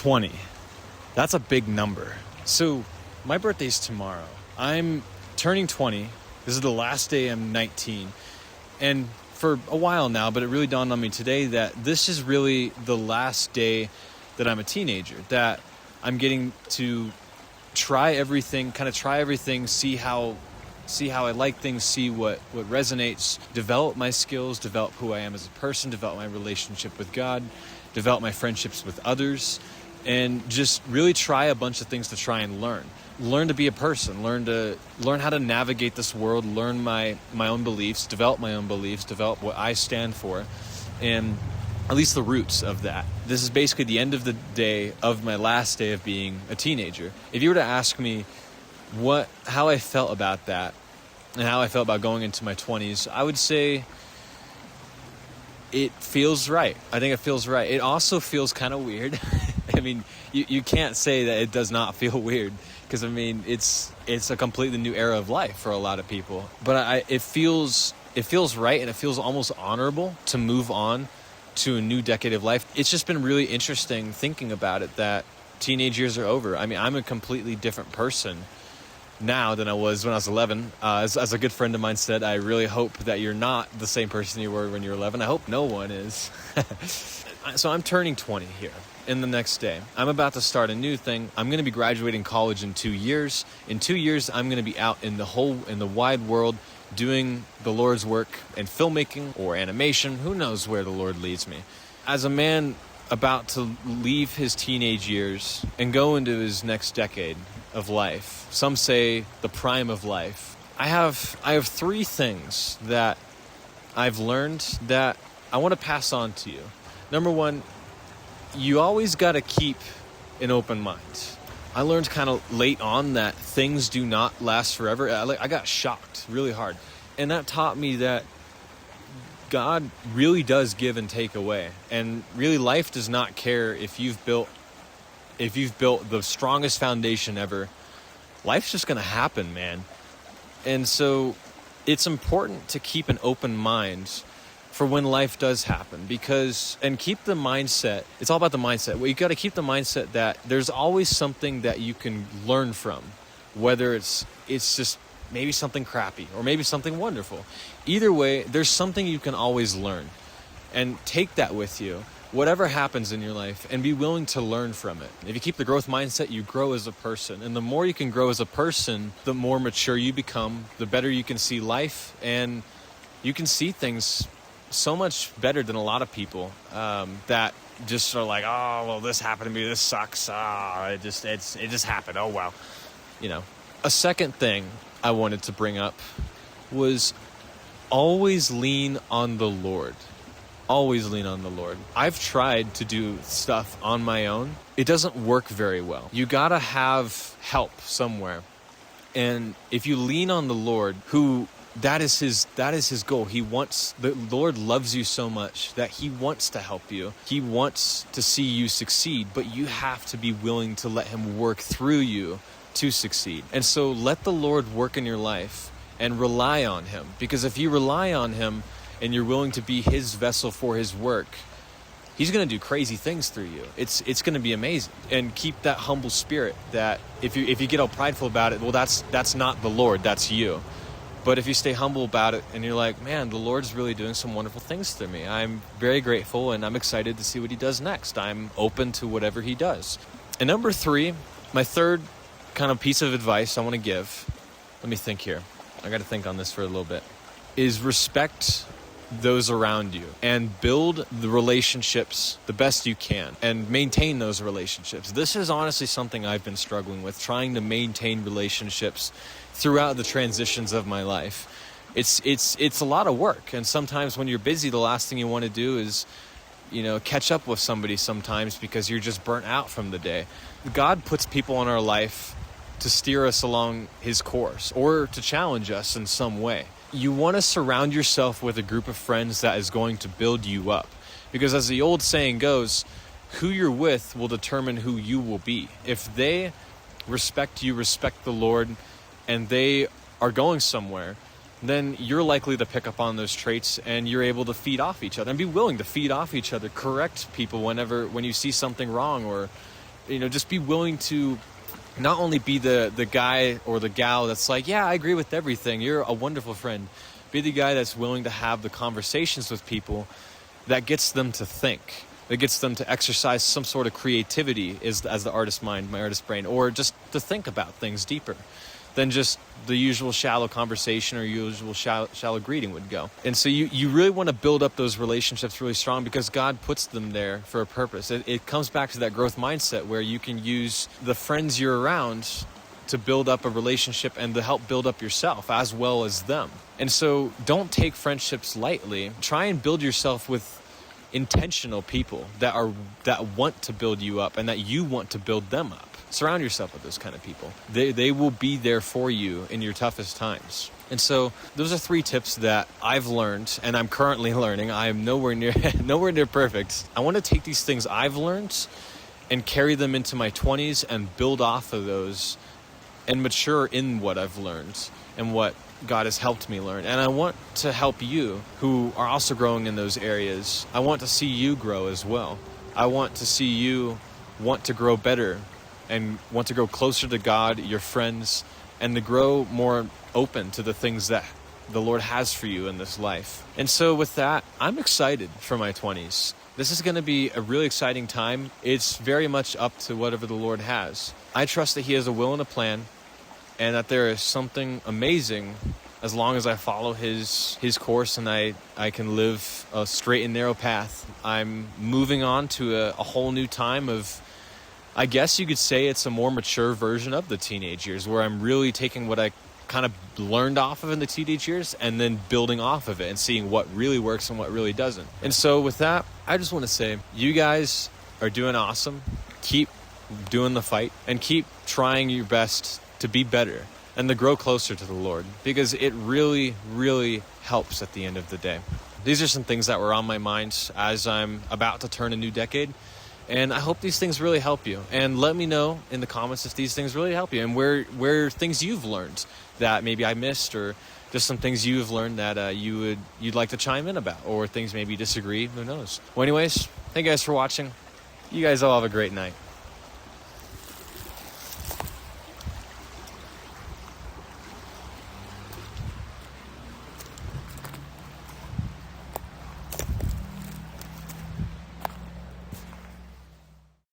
20. That's a big number. So my birthday's tomorrow. I'm turning 20. This is the last day I'm 19. And for a while now, but it really dawned on me today that this is really the last day that I'm a teenager, that I'm getting to try everything, see how I like things, see what resonates, develop my skills, develop who I am as a person, develop my relationship with God, develop my friendships with others, and just really try a bunch of things to try and learn to be a person, learn how to navigate this world, learn my own beliefs, develop what I stand for, and at least the roots of that. This is basically the end of the day of my last day of being a teenager. If you were to ask me how I felt about that and how I felt about going into my 20s, I would say it feels right. I think it feels right. It also feels kind of weird. I mean, you can't say that it does not feel weird, because I mean, it's a completely new era of life for a lot of people. But it feels right, and it feels almost honorable to move on to a new decade of life. It's just been really interesting thinking about it, that teenage years are over. I mean, I'm a completely different person now than I was when I was 11. As a good friend of mine said, I really hope that you're not the same person you were when you were 11. I hope no one is. So I'm turning 20 here in the next day. I'm about to start a new thing. I'm going to be graduating college in 2 years. In 2 years, I'm going to be out in the wide world doing the Lord's work in filmmaking or animation. Who knows where the Lord leads me. As a man about to leave his teenage years and go into his next decade of life, some say the prime of life, I have 3 things that I've learned that I want to pass on to you. Number 1, you always got to keep an open mind. I learned kind of late on that things do not last forever. I got shocked really hard. And that taught me that God really does give and take away. And really, life does not care if you've built the strongest foundation ever. Life's just going to happen, man. And so it's important to keep an open mind for when life does happen, and keep the mindset. It's all about the mindset. Well, you got to keep the mindset that there's always something that you can learn from, whether it's just maybe something crappy or maybe something wonderful. Either way, there's something you can always learn, and take that with you, whatever happens in your life, and be willing to learn from it. If you keep the growth mindset, you grow as a person, and the more you can grow as a person, the more mature you become, the better you can see life, and you can see things so much better than a lot of people that just are like, oh, well, this happened to me, this sucks, it just happened, oh well. A second thing I wanted to bring up was always lean on the Lord. Always lean on the Lord. I've tried to do stuff on my own. It doesn't work very well. You gotta have help somewhere. And if you lean on the Lord, that is his goal. The Lord loves you so much that he wants to help you. He wants to see you succeed, but you have to be willing to let him work through you to succeed. And so let the Lord work in your life and rely on him. Because if you rely on him and you're willing to be his vessel for his work, he's going to do crazy things through you. It's going to be amazing. And keep that humble spirit, that if you get all prideful about it, well, that's not the Lord, that's you. But if you stay humble about it and you're like, man, the Lord's really doing some wonderful things through me. I'm very grateful, and I'm excited to see what he does next. I'm open to whatever he does. And number 3, my third kind of piece of advice I want to give, let me think here. I got to think on this for a little bit, is respect those around you and build the relationships the best you can and maintain those relationships. This is honestly something I've been struggling with, trying to maintain relationships throughout the transitions of my life. It's a lot of work, and sometimes when you're busy, the last thing you want to do is catch up with somebody sometimes because you're just burnt out from the day. God puts people in our life to steer us along his course or to challenge us in some way. You want to surround yourself with a group of friends that is going to build you up, because as the old saying goes, who you're with will determine who you will be. If they respect you, respect the Lord, and they are going somewhere, then you're likely to pick up on those traits, and you're able to feed off each other and be willing to feed off each other, correct people when you see something wrong, or just be willing to not only be the guy or the gal that's like, yeah, I agree with everything, you're a wonderful friend. Be the guy that's willing to have the conversations with people that gets them to think, that gets them to exercise some sort of creativity as the artist mind, my artist brain, or just to think about things deeper than just the usual shallow conversation or usual shallow greeting would go. And so you really want to build up those relationships really strong because God puts them there for a purpose. It comes back to that growth mindset where you can use the friends you're around to build up a relationship and to help build up yourself as well as them. And so don't take friendships lightly. Try and build yourself with intentional people that want to build you up and that you want to build them up. Surround yourself with those kind of people. They will be there for you in your toughest times. And so those are 3 tips that I've learned and I'm currently learning. I am nowhere near perfect. I want to take these things I've learned and carry them into my 20s and build off of those and mature in what I've learned and what God has helped me learn. And I want to help you who are also growing in those areas. I want to see you grow as well. I want to see you want to grow better and want to grow closer to God, your friends, and to grow more open to the things that the Lord has for you in this life. And so with that, I'm excited for my 20s. This is going to be a really exciting time. It's very much up to whatever the Lord has. I trust that He has a will and a plan, and that there is something amazing as long as I follow His course and I can live a straight and narrow path. I'm moving on to a whole new time of, I guess you could say it's a more mature version of the teenage years, where I'm really taking what I kind of learned off of in the teenage years and then building off of it and seeing what really works and what really doesn't. And so with that, I just want to say, you guys are doing awesome. Keep doing the fight and keep trying your best to be better and to grow closer to the Lord, because it really, really helps at the end of the day. These are some things that were on my mind as I'm about to turn a new decade. And I hope these things really help you. And let me know in the comments if these things really help you and where things you've learned that maybe I missed, or just some things you've learned that you'd like to chime in about, or things maybe you disagree. Who knows? Well, anyways, thank you guys for watching. You guys all have a great night.